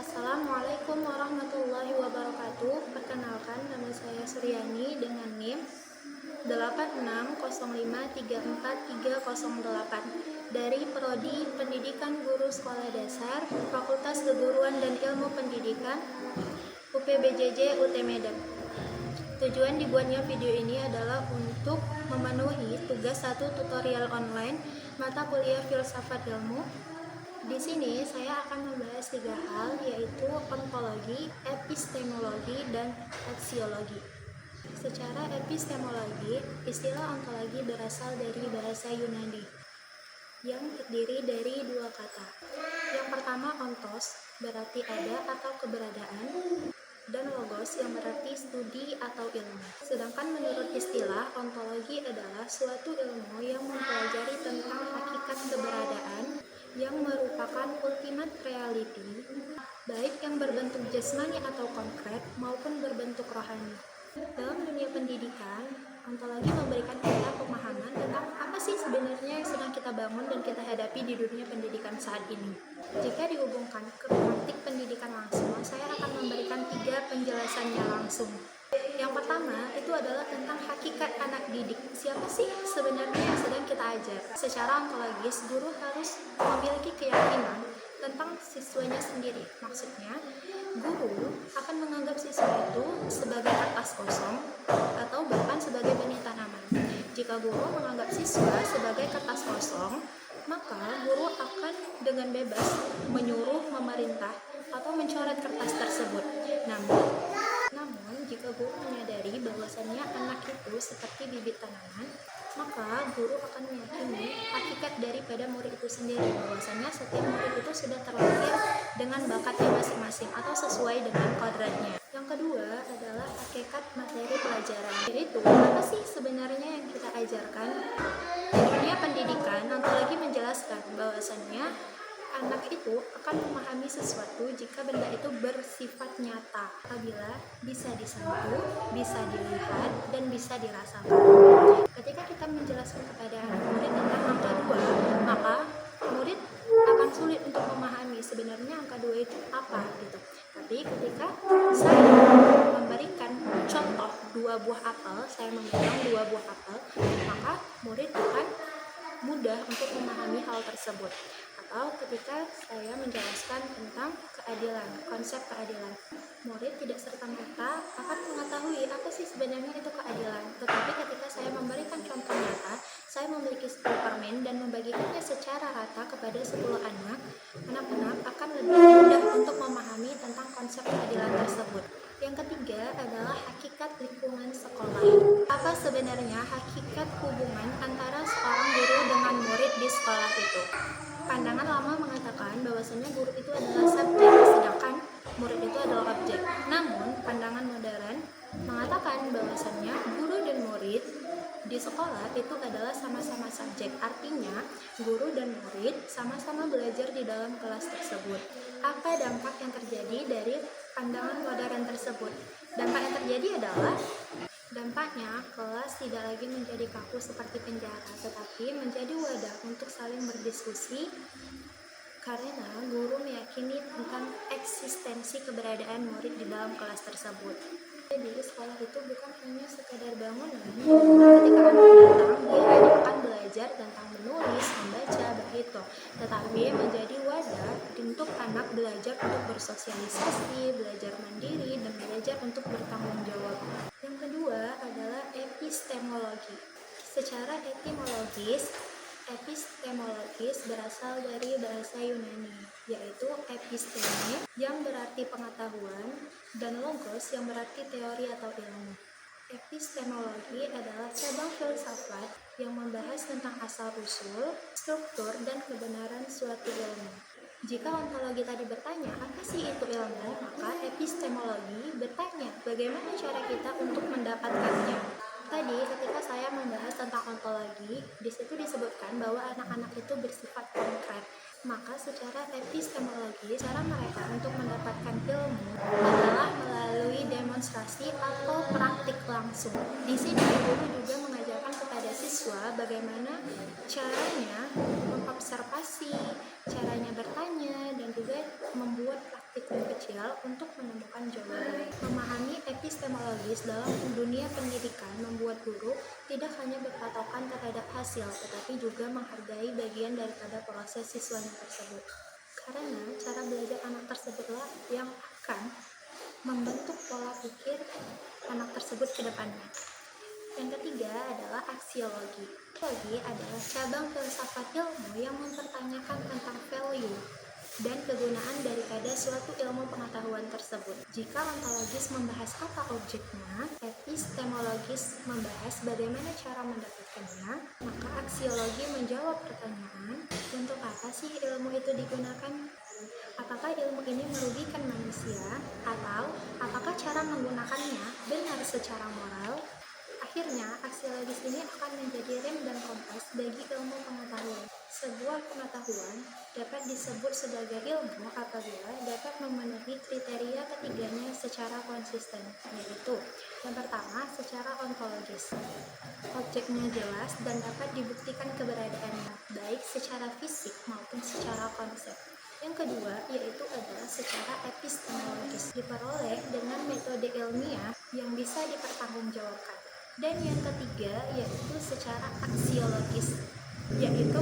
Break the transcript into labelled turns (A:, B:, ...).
A: Assalamualaikum warahmatullahi wabarakatuh. Perkenalkan, nama saya Suryani dengan NIM 86053438 dari Prodi Pendidikan Guru Sekolah Dasar, Fakultas Keguruan dan Ilmu Pendidikan, UPBJJ UT Medan. Tujuan dibuatnya video ini adalah untuk memenuhi tugas 1 tutorial online mata kuliah Filsafat Ilmu. Di sini saya akan membahas 3 hal, yaitu ontologi, epistemologi, dan aksiologi. Secara epistemologi, istilah ontologi berasal dari bahasa Yunani yang terdiri dari 2 kata. Yang pertama ontos, berarti ada atau keberadaan, dan logos yang berarti studi atau ilmu. Sedangkan menurut istilah, ontologi adalah suatu ilmu yang mempelajari tentang hakikat keberadaan yang merupakan ultimate reality, baik yang berbentuk jasmani atau konkret maupun berbentuk rohani. Dalam dunia pendidikan, ontologi memberikan kita pemahaman tentang apa sih sebenarnya yang sedang kita bangun dan kita hadapi di dunia pendidikan saat ini. Jika dihubungkan ke praktik pendidikan langsung, saya akan memberikan 3 penjelasannya langsung. Yang pertama, itu adalah tentang hakikat anak didik. Siapa sih sebenarnya yang sedang kita ajar? Secara ontologis, guru harus memiliki keyakinan tentang siswanya sendiri. Maksudnya, guru akan menganggap siswa itu sebagai kertas kosong atau bahkan sebagai benih tanaman. Jika guru menganggap siswa sebagai kertas kosong, maka guru akan dengan bebas menyuruh, memerintah, atau mencoret kertas tersebut. Namun, jika guru menyadari bahwasannya anak itu seperti bibit tanaman, maka guru akan meyakini hakikat daripada murid itu sendiri, bahwasannya setiap murid itu sudah terlahir dengan bakatnya masing-masing atau sesuai dengan kodratnya. Yang kedua adalah hakikat materi pelajaran, yaitu apa sih sebenarnya yang kita ajarkan. Di dunia pendidikan, ontologi menjelaskan bahwasannya anak itu akan memahami sesuatu jika benda itu bersifat nyata, apabila bisa disentuh, bisa dilihat, dan bisa dirasakan. Ketika kita menjelaskan kepada anak murid tentang angka 2, maka murid akan sulit untuk memahami sebenarnya angka 2 itu apa gitu. Tapi ketika saya memberikan contoh 2 buah apel, saya memegang 2 buah apel, maka murid akan mudah untuk memahami hal tersebut. Atau ketika saya menjelaskan tentang keadilan, konsep keadilan, murid tidak serta-merta akan mengetahui apa sih sebenarnya itu keadilan. Tetapi ketika saya memberikan contoh nyata, saya memiliki 10 permen dan membagikannya secara rata kepada 10 anak-anak akan lebih mudah untuk memahami tentang konsep keadilan tersebut. Yang ketiga adalah hakikat lingkungan sekolah. Apa sebenarnya hakikat hubungan antara seorang guru dengan murid di sekolah itu? Pandangan lama mengatakan bahwasanya guru itu adalah subjek, sedangkan murid itu adalah objek. Namun, pandangan modern mengatakan bahwasanya guru dan murid di sekolah itu adalah sama-sama subjek. Artinya, guru dan murid sama-sama belajar di dalam kelas tersebut. Apa dampak yang terjadi dari pandangan modern tersebut? Dampak yang terjadi adalah dampaknya kelas tidak lagi menjadi kaku seperti penjara, tetapi menjadi wadah untuk saling berdiskusi karena guru meyakini tentang eksistensi keberadaan murid di dalam kelas tersebut. Jadi sekolah itu bukan hanya sekadar bangunan, ketika anak datang dia hanya akan belajar tentang menulis, membaca, berhitung, tetapi menjadi wadah untuk anak belajar untuk bersosialisasi, belajar mandiri, dan belajar untuk bertanggung jawab. Yang kedua adalah epistemologi. Secara epistemologis berasal dari bahasa Yunani, yaitu episteme yang berarti pengetahuan dan logos yang berarti teori atau ilmu. Epistemologi adalah cabang filsafat yang membahas tentang asal-usul, struktur, dan kebenaran suatu ilmu. Jika ontologi tadi bertanya, apa sih itu ilmu? Maka epistemologi bertanya, bagaimana cara kita untuk mendapatkannya? Tadi ketika saya membahas tentang ontologi, di situ disebutkan bahwa anak-anak itu bersifat konkret. Maka secara epistemologi, cara mereka untuk mendapatkan ilmu adalah melalui demonstrasi atau praktik langsung. Di sini guru juga mengajarkan kepada siswa bagaimana caranya mengobservasi, caranya bertanya, dan juga membuat praktik yang kecil untuk menemukan jawaban. Memahami epistemologis dalam dunia pendidikan membuat guru tidak hanya berpatokan terhadap hasil, tetapi juga menghargai bagian daripada proses siswanya tersebut. Karena cara belajar anak tersebutlah yang akan membentuk pola pikir anak tersebut ke depannya. Yang ketiga adalah aksiologi. Aksiologi adalah cabang filsafat ilmu yang mempertanyakan tentang value dan kegunaan daripada suatu ilmu pengetahuan tersebut. Jika ontologis membahas apa objeknya, epistemologis membahas bagaimana cara mendapatkannya, maka aksiologi menjawab pertanyaan, untuk apa sih ilmu itu digunakan? Apakah ilmu ini merugikan manusia, atau apakah cara menggunakannya benar secara moral? Akhirnya, aksiologis ini akan menjadi rem dan kompas bagi ilmu pengetahuan. Sebuah pengetahuan dapat disebut sebagai ilmu apabila dapat memenuhi kriteria ketiganya secara konsisten, yaitu yang pertama, secara ontologis. Objeknya jelas dan dapat dibuktikan keberadaannya, baik secara fisik maupun secara konsep. Yang kedua, yaitu adalah secara epistemologis, diperoleh dengan metode ilmiah yang bisa dipertanggungjawabkan. Dan yang ketiga, yaitu secara aksiologis, yaitu